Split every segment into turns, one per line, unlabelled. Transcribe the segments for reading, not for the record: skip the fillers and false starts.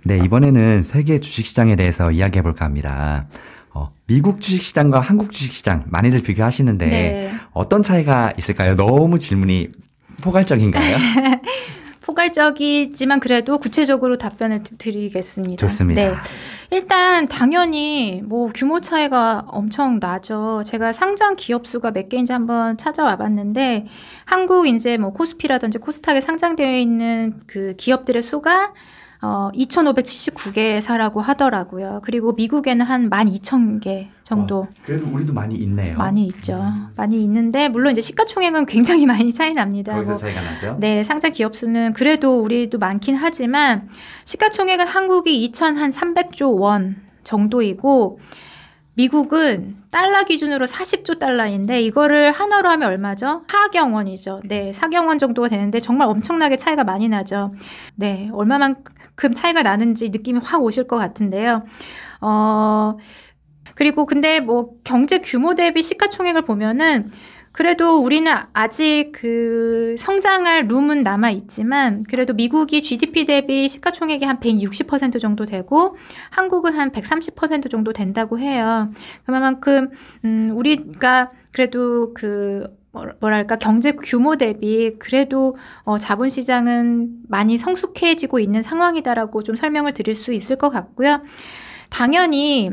네, 이번에는 세계 주식시장에 대해서 이야기해 볼까 합니다. 미국 주식시장과 한국 주식시장 많이들 비교하시는데
네.
어떤 차이가 있을까요? 너무 질문이 포괄적인가요?
포괄적이지만 그래도 구체적으로 답변을 드리겠습니다.
좋습니다.
네. 일단 당연히 뭐 규모 차이가 엄청 나죠. 제가 상장 기업 수가 몇 개인지 한번 찾아와 봤는데 한국 이제 뭐 코스피라든지 코스닥에 상장되어 있는 그 기업들의 수가 2,579개사라고 하더라고요. 그리고 미국에는 한 12,000개 정도.
그래도 우리도 많이 있네요.
많이 있죠. 많이 있는데 물론 이제 시가총액은 굉장히 많이 차이 납니다.
거기서 차이가 나죠?
네, 상장 기업 수는 그래도 우리도 많긴 하지만 시가총액은 한국이 2,300조 원 정도이고 미국은 달러 기준으로 40조 달러인데 이거를 한화로 하면 얼마죠? 4경 원이죠. 네, 4경 원 정도가 되는데 정말 엄청나게 차이가 많이 나죠. 네, 얼마만큼 차이가 나는지 느낌이 확 오실 것 같은데요. 그리고 근데 뭐 경제 규모 대비 시가총액을 보면은 그래도 우리는 아직 그 성장할 룸은 남아 있지만 그래도 미국이 GDP 대비 시가총액이 한 160% 정도 되고 한국은 한 130% 정도 된다고 해요. 그만큼 우리가 그래도 그 뭐랄까 경제 규모 대비 그래도 자본시장은 많이 성숙해지고 있는 상황이다라고 좀 설명을 드릴 수 있을 것 같고요. 당연히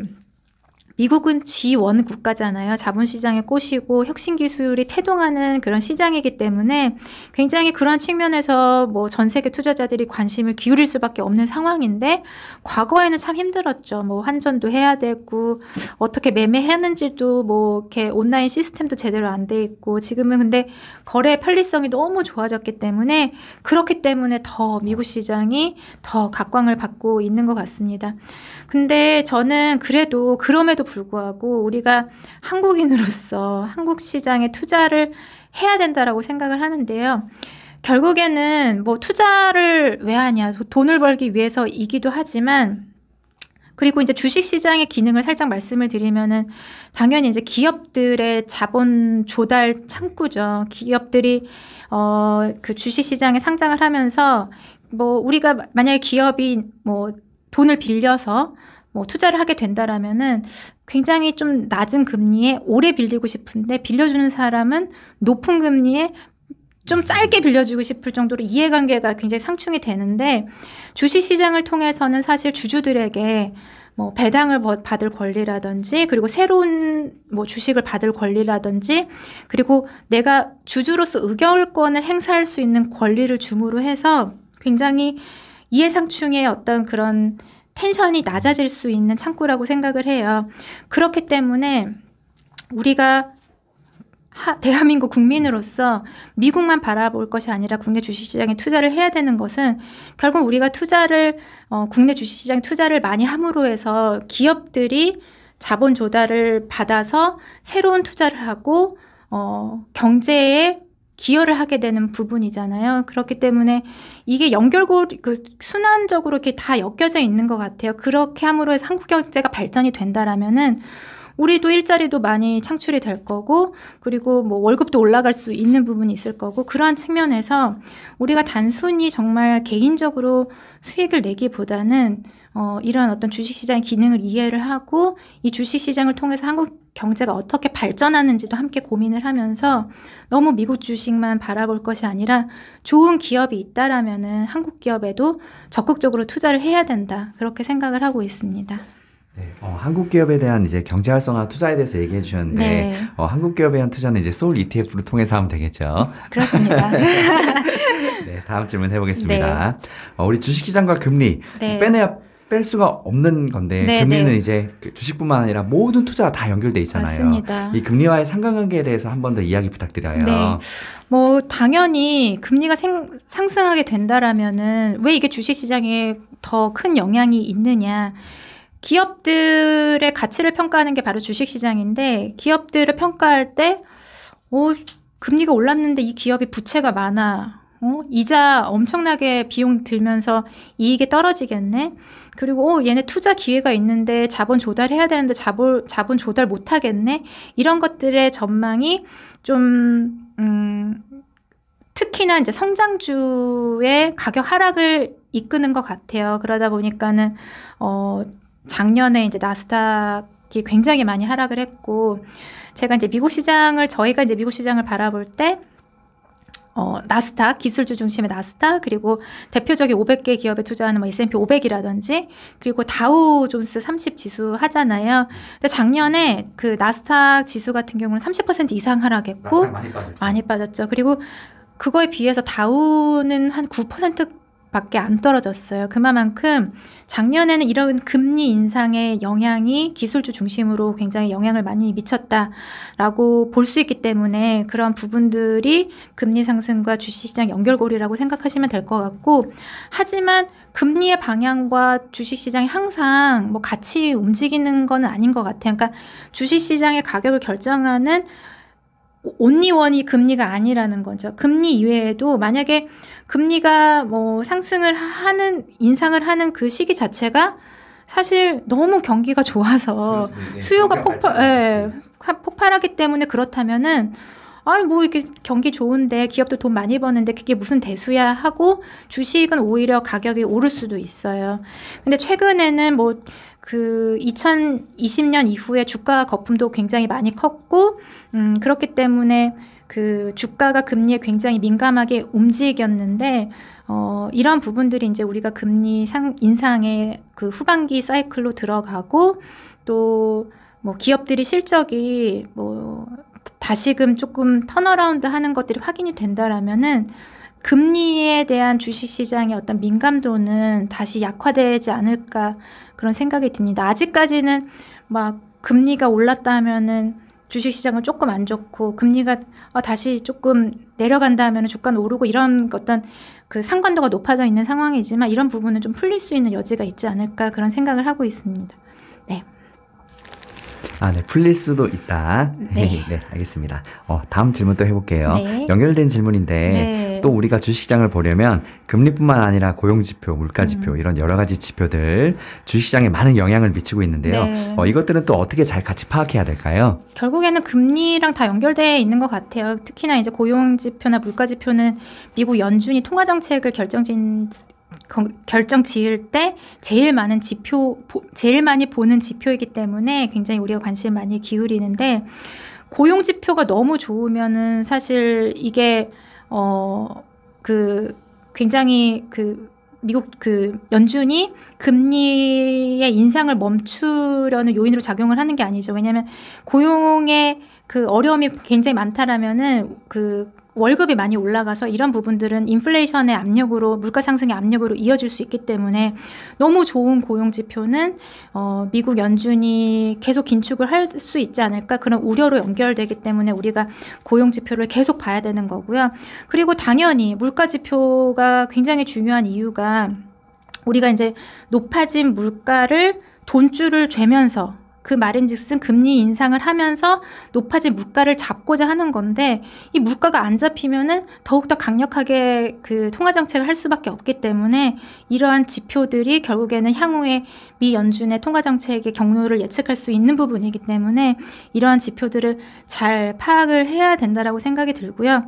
미국은 G1 국가잖아요. 자본시장의 꽃이고 혁신기술이 태동하는 그런 시장이기 때문에 굉장히 그런 측면에서 뭐 전 세계 투자자들이 관심을 기울일 수밖에 없는 상황인데 과거에는 참 힘들었죠. 뭐 환전도 해야 되고 어떻게 매매하는지도 뭐 이렇게 온라인 시스템도 제대로 안 돼 있고 지금은 근데 거래 편리성이 너무 좋아졌기 때문에 그렇기 때문에 더 미국 시장이 더 각광을 받고 있는 것 같습니다. 근데 저는 그래도 그럼에도 불구하고 우리가 한국인으로서 한국 시장에 투자를 해야 된다라고 생각을 하는데요. 결국에는 뭐 투자를 왜 하냐, 돈을 벌기 위해서이기도 하지만 그리고 이제 주식시장의 기능을 살짝 말씀을 드리면은 당연히 이제 기업들의 자본 조달 창구죠. 기업들이 그 주식시장에 상장을 하면서 뭐 우리가 만약에 기업이 뭐 돈을 빌려서 뭐 투자를 하게 된다라면은 굉장히 좀 낮은 금리에 오래 빌리고 싶은데 빌려주는 사람은 높은 금리에 좀 짧게 빌려주고 싶을 정도로 이해관계가 굉장히 상충이 되는데 주식시장을 통해서는 사실 주주들에게 뭐 배당을 받을 권리라든지 그리고 새로운 뭐 주식을 받을 권리라든지 그리고 내가 주주로서 의결권을 행사할 수 있는 권리를 줌으로 해서 굉장히 이해상충의 어떤 그런 텐션이 낮아질 수 있는 창구라고 생각을 해요. 그렇기 때문에 우리가 대한민국 국민으로서 미국만 바라볼 것이 아니라 국내 주식시장에 투자를 해야 되는 것은 결국 우리가 국내 주식시장에 투자를 많이 함으로 해서 기업들이 자본 조달을 받아서 새로운 투자를 하고 경제에 기여를 하게 되는 부분이잖아요. 그렇기 때문에 이게 순환적으로 이렇게 다 엮여져 있는 것 같아요. 그렇게 함으로 해서 한국 경제가 발전이 된다라면은 우리도 일자리도 많이 창출이 될 거고 그리고 뭐 월급도 올라갈 수 있는 부분이 있을 거고 그러한 측면에서 우리가 단순히 정말 개인적으로 수익을 내기보다는 이런 어떤 주식시장의 기능을 이해를 하고 이 주식시장을 통해서 한국 경제가 어떻게 발전하는지도 함께 고민을 하면서 너무 미국 주식만 바라볼 것이 아니라 좋은 기업이 있다라면은 한국 기업에도 적극적으로 투자를 해야 된다. 그렇게 생각을 하고 있습니다.
네, 한국 기업에 대한 이제 경제 활성화 투자에 대해서 얘기해 주셨는데
네.
한국 기업에 대한 투자는 이제 소울 ETF를 통해서 하면 되겠죠.
그렇습니다.
네, 다음 질문 해보겠습니다. 네. 우리 주식시장과 금리
네.
뺄 수가 없는 건데
네,
금리는
네.
이제 주식뿐만 아니라 모든 투자가 다 연결돼 있잖아요.
맞습니다.
이 금리와의 상관관계에 대해서 한 번 더 이야기 부탁드려요.
네, 뭐 당연히 금리가 상승하게 된다라면은 왜 이게 주식시장에 더 큰 영향이 있느냐? 기업들의 가치를 평가하는 게 바로 주식시장인데 기업들을 평가할 때 금리가 올랐는데 이 기업이 부채가 많아. 이자 엄청나게 비용 들면서 이익이 떨어지겠네. 그리고 얘네 투자 기회가 있는데 자본 조달해야 되는데 자본 조달 못 하겠네. 이런 것들의 전망이 좀 특히나 이제 성장주의 가격 하락을 이끄는 것 같아요. 그러다 보니까는 작년에 이제 나스닥이 굉장히 많이 하락을 했고, 제가 이제 저희가 이제 미국 시장을 바라볼 때 나스닥, 기술주 중심의 나스닥, 그리고 대표적인 500개 기업에 투자하는 뭐 S&P 500이라든지, 그리고 다우존스 30 지수 하잖아요. 근데 작년에 그 나스닥 지수 같은 경우는 30% 이상 하락했고, 많이 빠졌죠. 그리고 그거에 비해서 다우는 한 9% 밖에 안 떨어졌어요. 그만큼 작년에는 이런 금리 인상의 영향이 기술주 중심으로 굉장히 영향을 많이 미쳤다라고 볼 수 있기 때문에 그런 부분들이 금리 상승과 주식시장 연결고리라고 생각하시면 될 것 같고, 하지만 금리의 방향과 주식시장이 항상 뭐 같이 움직이는 건 아닌 것 같아요. 그러니까 주식시장의 가격을 결정하는 온리원이 금리가 아니라는 거죠. 금리 이외에도 만약에 금리가 뭐 인상을 하는 그 시기 자체가 사실 너무 경기가 좋아서 수요가 폭발하기 때문에 그렇다면은 뭐 이렇게 경기 좋은데 기업도 돈 많이 버는데 그게 무슨 대수야 하고 주식은 오히려 가격이 오를 수도 있어요. 근데 최근에는 뭐 그 2020년 이후에 주가 거품도 굉장히 많이 컸고, 그렇기 때문에 그 주가가 금리에 굉장히 민감하게 움직였는데, 이런 부분들이 이제 우리가 금리 인상의 그 후반기 사이클로 들어가고, 또 뭐 기업들이 실적이 뭐 다시금 조금 턴어라운드 하는 것들이 확인이 된다라면은 금리에 대한 주식시장의 어떤 민감도는 다시 약화되지 않을까 그런 생각이 듭니다. 아직까지는 막 금리가 올랐다 하면은 주식시장은 조금 안 좋고, 금리가 다시 조금 내려간다 하면은 주가는 오르고, 이런 어떤 그 상관도가 높아져 있는 상황이지만 이런 부분은 좀 풀릴 수 있는 여지가 있지 않을까 그런 생각을 하고 있습니다. 네.
네, 풀릴 수도 있다.
네.
네, 알겠습니다. 다음 질문 또 해볼게요.
네.
연결된 질문인데,
네.
또 우리가 주식시장을 보려면 금리뿐만 아니라 고용지표, 물가지표, 이런 여러 가지 지표들 주식시장에 많은 영향을 미치고 있는데요.
네.
이것들은 또 어떻게 잘 같이 파악해야 될까요?
결국에는 금리랑 다 연결되어 있는 것 같아요. 특히나 이제 고용지표나 물가지표는 미국 연준이 통화정책을 결정 지을 때 제일 많이 보는 지표이기 때문에 굉장히 우리가 관심을 많이 기울이는데, 고용 지표가 너무 좋으면은 사실 이게 굉장히 미국 연준이 금리의 인상을 멈추려는 요인으로 작용을 하는 게 아니죠. 왜냐하면 고용의 어려움이 굉장히 많다라면은 월급이 많이 올라가서 이런 부분들은 인플레이션의 압력으로, 물가 상승의 압력으로 이어질 수 있기 때문에 너무 좋은 고용 지표는 미국 연준이 계속 긴축을 할 수 있지 않을까 그런 우려로 연결되기 때문에 우리가 고용 지표를 계속 봐야 되는 거고요. 그리고 당연히 물가 지표가 굉장히 중요한 이유가, 우리가 이제 높아진 물가를 돈줄을 죄면서, 그 말인즉슨 금리 인상을 하면서 높아진 물가를 잡고자 하는 건데, 이 물가가 안 잡히면은 더욱더 강력하게 통화정책을 할 수밖에 없기 때문에 이러한 지표들이 결국에는 향후에 미 연준의 통화정책의 경로를 예측할 수 있는 부분이기 때문에 이러한 지표들을 잘 파악을 해야 된다라고 생각이 들고요.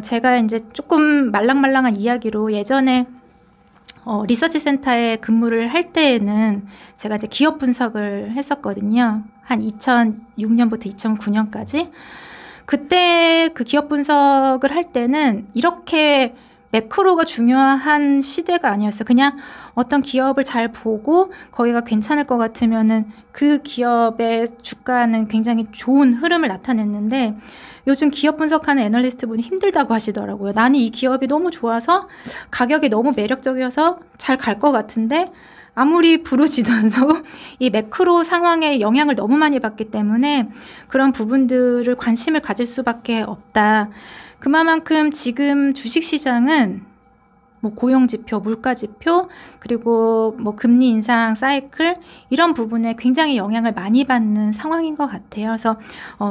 제가 이제 조금 말랑말랑한 이야기로, 예전에 리서치 센터에 근무를 할 때에는 제가 이제 기업 분석을 했었거든요. 한 2006년부터 2009년까지. 그때 그 기업 분석을 할 때는 이렇게 매크로가 중요한 시대가 아니었어요. 그냥 어떤 기업을 잘 보고 거기가 괜찮을 것 같으면은 그 기업의 주가는 굉장히 좋은 흐름을 나타냈는데, 요즘 기업 분석하는 애널리스트 분이 힘들다고 하시더라고요. 나는 이 기업이 너무 좋아서 가격이 너무 매력적이어서 잘 갈 것 같은데 아무리 부르짖어도 이 매크로 상황에 영향을 너무 많이 받기 때문에 그런 부분들을 관심을 가질 수밖에 없다. 그만큼 지금 주식시장은 뭐 고용지표, 물가지표, 그리고 뭐 금리 인상 사이클, 이런 부분에 굉장히 영향을 많이 받는 상황인 것 같아요. 그래서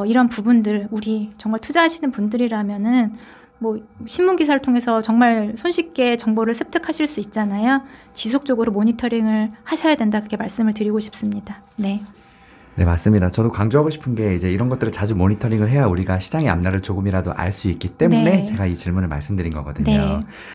이런 부분들, 우리 정말 투자하시는 분들이라면은 뭐 신문 기사를 통해서 정말 손쉽게 정보를 습득하실 수 있잖아요. 지속적으로 모니터링을 하셔야 된다, 그렇게 말씀을 드리고 싶습니다. 네.
네, 맞습니다. 저도 강조하고 싶은 게, 이제 이런 것들을 자주 모니터링을 해야 우리가 시장의 앞날을 조금이라도 알 수 있기 때문에
네.
제가 이 질문을 말씀드린 거거든요.
네.